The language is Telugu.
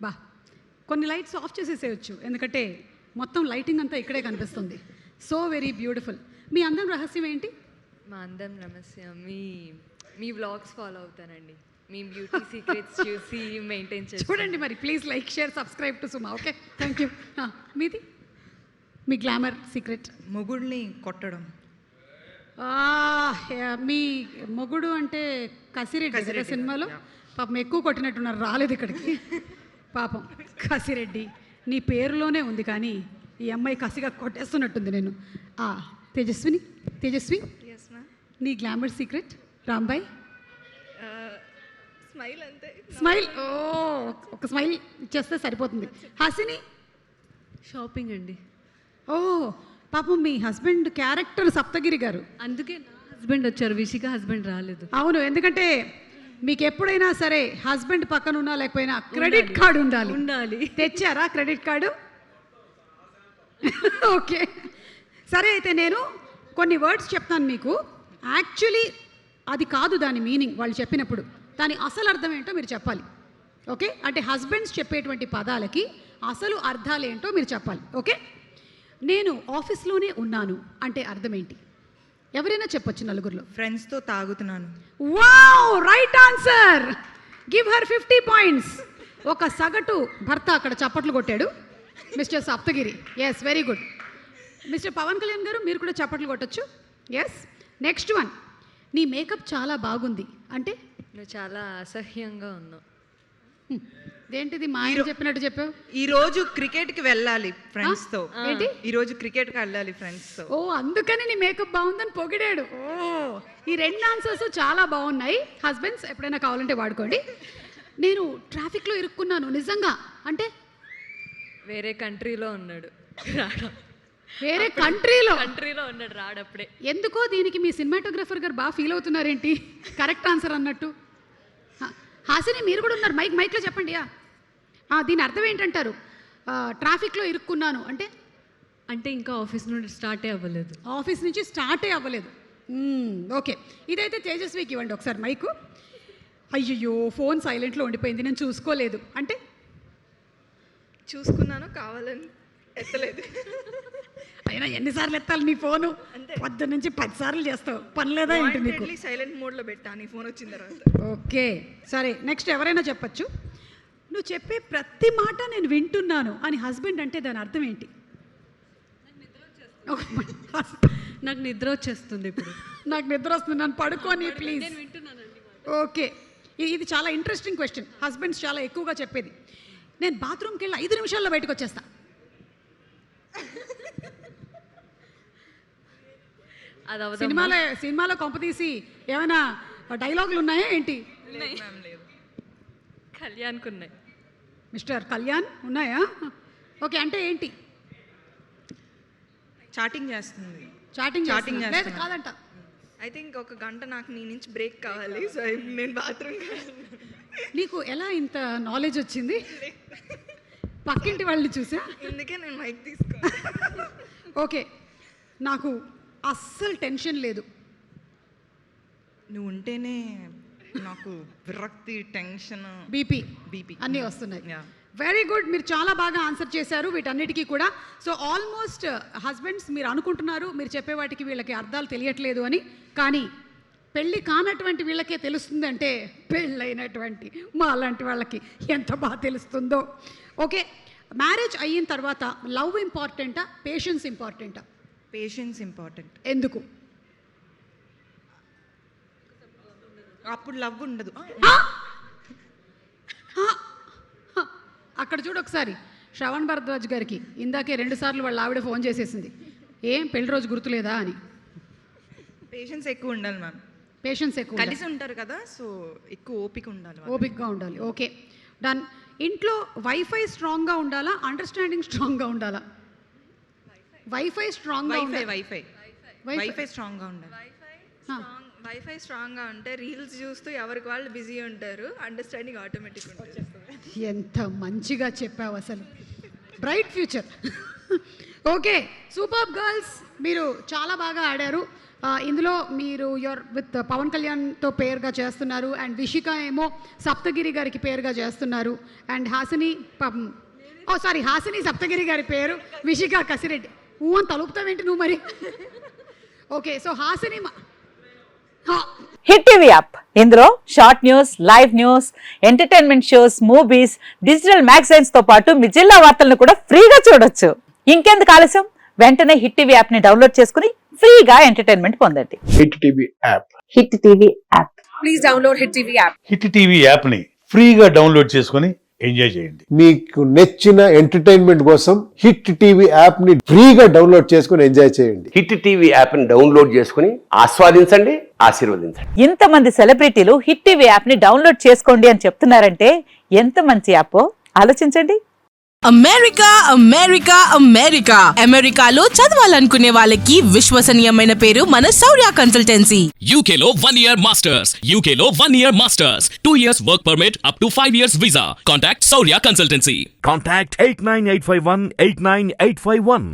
బా కొన్ని లైట్స్ ఆఫ్ చేసేసేయచ్చు, ఎందుకంటే మొత్తం లైటింగ్ అంతా ఇక్కడే కనిపిస్తుంది. So very beautiful. మీ అందం రహస్యం ఏంటి? మా అందం రహస్యం మీ వ్లాగ్స్ ఫాలో అవుతానండి. మీ బ్యూటీ సీక్రెట్స్ చూసి మెయింటైన్ చేసి చూడండి మరి. Please like, share, subscribe to Suma. Okay, thank you. మీది మీ గ్లామర్ సీక్రెట్? మొగుడిని కొట్టడం. మీ మొగుడు అంటే కసిరెడ్డి కదా సినిమాలో? పాపం ఎక్కువ కొట్టినట్టున్నారు, రాలేదు ఇక్కడికి. పాపం కసిరెడ్డి నీ పేరులోనే ఉంది, కానీ ఈ అమ్మాయి కసిగా కొట్టేస్తున్నట్టుంది. నేను తేజస్వి నీ గ్లామర్ సీక్రెట్? రాంబాయ్ స్మైల్ అంతే. స్మైల్. ఓ ఒక స్మైల్ ఇచ్చేస్తే సరిపోతుంది. హాసిని? షాపింగ్ అండి. ఓ పాపం మీ హస్బెండ్ క్యారెక్టర్ సప్తగిరి గారు, అందుకే నా హస్బెండ్ వచ్చారు, విషిక హస్బెండ్ రాలేదు. అవును, ఎందుకంటే మీకు ఎప్పుడైనా సరే హస్బెండ్ పక్కన ఉన్నా లేకపోయినా క్రెడిట్ కార్డు ఉండాలి. తెచ్చారా క్రెడిట్ కార్డు? ఓకే సరే, అయితే నేను కొన్ని వర్డ్స్ చెప్తాను మీకు. యాక్చువల్లీ అది కాదు దాని మీనింగ్, వాళ్ళు చెప్పినప్పుడు దాని అసలు అర్థం ఏంటో మీరు చెప్పాలి. ఓకే, అంటే హస్బెండ్స్ చెప్పేటువంటి పదాలకి అసలు అర్థాలు ఏంటో మీరు చెప్పాలి. ఓకే, నేను ఆఫీస్లోనే ఉన్నాను అంటే అర్థం ఏంటి? ఎవరైనా చెప్పొచ్చు నలుగురిలో. ఫ్రెండ్స్తో తాగుతున్నాను. Wow, right answer. Give her 50 points. ఒక సగటు భర్త అక్కడ చప్పట్లు కొట్టాడు, mister Saptagiri. Yes, very good. Mister Pawan Kalyan గారు మీరు కూడా చప్పట్లు కొట్టచ్చు. Yes, next one. నీ మేకప్ చాలా బాగుంది అంటే? నువ్వు చాలా అసహ్యంగా ఉన్నావు. ఏంటిది మా ఆయన చెప్పినట్టు చెప్పావు? ఈ రోజు క్రికెట్కి వెళ్ళాలి ఫ్రెండ్స్తో. ఏంటి? ఈ రోజు క్రికెట్కి వెళ్ళాలి ఫ్రెండ్స్తో. ఓ అందుకని నీ మేకప్ బాగుందని పొగిడాడు. ఓ ఈ రెండు ఆన్సర్స్ చాలా బాగున్నాయి. హస్బెండ్స్ ఎప్పుడైనా కావాలంటే వాడుకోండి. నేను ట్రాఫిక్లో ఇరుక్కున్నాను నిజంగా అంటే? వేరే కంట్రీలో ఉన్నాడు, వేరే కంట్రీలో ఉన్నాడు, రాడప్పుడే. ఎందుకో దీనికి మీ సినిమాటోగ్రఫర్ గారు బాగా ఫీల్ అవుతున్నారేంటి? కరెక్ట్ ఆన్సర్ అన్నట్టు. హాసిని మీరు కూడా ఉన్నారు, మైక్లో చెప్పండి. దీని అర్థం ఏంటంటారు? ట్రాఫిక్లో ఇరుక్కున్నాను అంటే? అంటే ఇంకా ఆఫీస్ నుండి స్టార్టే అవ్వలేదు. ఆఫీస్ నుంచి స్టార్టే అవ్వలేదు. ఓకే, ఇదైతే తేజస్వికి ఇవ్వండి ఒకసారి మైకు. అయ్యయ్యో ఫోన్ సైలెంట్లో ఉండిపోయింది, నేను చూసుకోలేదు అంటే? చూసుకున్నాను, కావాలని ఎత్తలేదు. అయినా ఎన్నిసార్లు ఎత్తాలి నీ ఫోను? పొద్దు నుంచి 10 సార్లు చేస్తావు, పని లేదా ఏంటి నీకు? సైలెంట్ మోడ్లో పెట్టా నీ ఫోన్ వచ్చిన తర్వాత. ఓకే సరే, నెక్స్ట్ ఎవరైనా చెప్పచ్చు. నువ్వు చెప్పే ప్రతి మాట నేను వింటున్నాను అని హస్బెండ్ అంటే దాని అర్థం ఏంటి? నాకు నిద్ర వచ్చేస్తుంది ఇప్పుడు. నాకు నిద్ర వస్తుంది, నన్ను పడుకోని ప్లీజ్. ఓకే, ఇది చాలా ఇంట్రెస్టింగ్ క్వశ్చన్. హస్బెండ్స్ చాలా ఎక్కువగా చెప్పేది. నేను బాత్రూమ్కి వెళ్ళి 5 నిమిషాల్లో బయటకు వచ్చేస్తా. సినిమాలో కొంపతీసి ఏమైనా డైలాగులు ఉన్నాయా ఏంటి? కళ్యాణ్కి ఉన్నాయి. మిస్టర్ కళ్యాణ్ ఉన్నాయా? ఓకే, అంటే ఏంటి? చాటింగ్ చేస్తుంది. చాటింగ్ లేదు కాదంట. ఐ థింక్ ఒక గంట నాకు నీ నుంచి బ్రేక్ కావాలి, సో నేను బాత్రూమ్. నీకు ఎలా ఇంత నాలెడ్జ్ వచ్చింది? పక్కింటి వాళ్ళని చూసా, అందుకే నేను మైక్ తీసుకో. ఓకే, నాకు అస్సలు టెన్షన్ లేదు. నువ్వు ఉంటేనే నాకు విరక్తి, టెన్షన్, బీపీ అన్నీ వస్తున్నాయి. వెరీ గుడ్, మీరు చాలా బాగా ఆన్సర్ చేశారు వీటన్నిటికీ కూడా. సో ఆల్మోస్ట్ హస్బెండ్స్ మీరు అనుకుంటున్నారు మీరు చెప్పే వాటికి వీళ్ళకి అర్థాలు తెలియట్లేదు అని, కానీ పెళ్ళి కానటువంటి వీళ్ళకే తెలుస్తుంది అంటే పెళ్ళైనటువంటి మా అలాంటి వాళ్ళకి ఎంత బాగా తెలుస్తుందో. ఓకే, మ్యారేజ్ అయిన తర్వాత లవ్ ఇంపార్టెంటా, పేషెన్స్ ఇంపార్టెంటా? Patience important. ఎందుకు? అప్పుడు లవ్ ఉండదు. అక్కడ చూడు ఒకసారి శ్రవణ్ భరద్వాజ్ గారికి ఇందాకే 2 సార్లు వాళ్ళ ఆవిడ ఫోన్ చేసేసింది, ఏం పెళ్లి రోజు గుర్తులేదా అని. పేషెన్స్ ఎక్కువ ఉండాలి మ్యామ్. పేషెన్స్ ఎక్కువ, కలిసి ఉంటారు కదా, సో ఎక్కువ ఓపికగా ఉండాలి. Okay done. ఇంట్లో వైఫై స్ట్రాంగ్గా ఉండాలా, అండర్స్టాండింగ్ స్ట్రాంగ్గా ఉండాలా? వైఫై స్ట్రాంగ్గా ఉండాలి. వైఫై స్ట్రాంగ్గా ఉంటే రీల్స్ చూస్తూ ఎవరికి వాళ్ళు బిజీ ఉంటారు, అండర్స్టాండింగ్ ఆటోమేటిక్ ఉంటుంది. ఎంత మంచిగా చెప్పావు అసలు, bright future. Okay, super girls, మీరు చాలా బాగా ఆడారు. ఇందులో మీరు విత్ పవన్ కళ్యాణ్తో పేరుగా చేస్తున్నారు అండ్ విషిక ఏమో సప్తగిరి గారికి పేరుగా చేస్తున్నారు అండ్ హాసిని హాసిని సప్తగిరి గారి పేరు విషిక కసిరెడ్డి అని తలుపుతావేంటి నువ్వు మరి okay so Hasini hit TV app ఇందులో short news, live news, entertainment shows, movies, digital magazines తో పాటు మీ జిల్లా వార్తలను కూడా ఫ్రీగా చూడొచ్చు. ఇంకెందుకు ఆలస్యం, వెంటనే హిట్ టీవీ యాప్ ని డౌన్లోడ్ చేసుకుని ఫ్రీగా ఎంటర్టైన్మెంట్ పొందండి. Hit TV app. Hit TV app please download hit TV app. Hit TV app ని ఫ్రీగా డౌన్లోడ్ చేసుకుని ఎంజాయ్ చేయండి. మీకు నచ్చిన ఎంటర్టైన్మెంట్ కోసం హిట్ టీవీ యాప్ ని ఫ్రీగా డౌన్లోడ్ చేసుకుని ఎంజాయ్ చేయండి. హిట్ టీవీ యాప్ ని డౌన్లోడ్ చేసుకుని ఆస్వాదించండి, ఆశీర్వదించండి. ఇంతమంది సెలబ్రిటీలు హిట్ టీవీ యాప్ ని డౌన్లోడ్ చేసుకోండి అని చెప్తున్నారంటే ఎంత మంచి యాప్ ఆలోచించండి. అమెరికా అమెరికా అమెరికా అమెరికాలో చదవాలనుకునే వాళ్ళకి విశ్వసనీయమైన పేరు మన శౌర్య కన్సల్టెన్సీ. UK లో 1 year masters, UK లో 1 year masters, 2 years work permit up to 5 years visa. Contact Saurya Consultancy. Contact 89851 89851.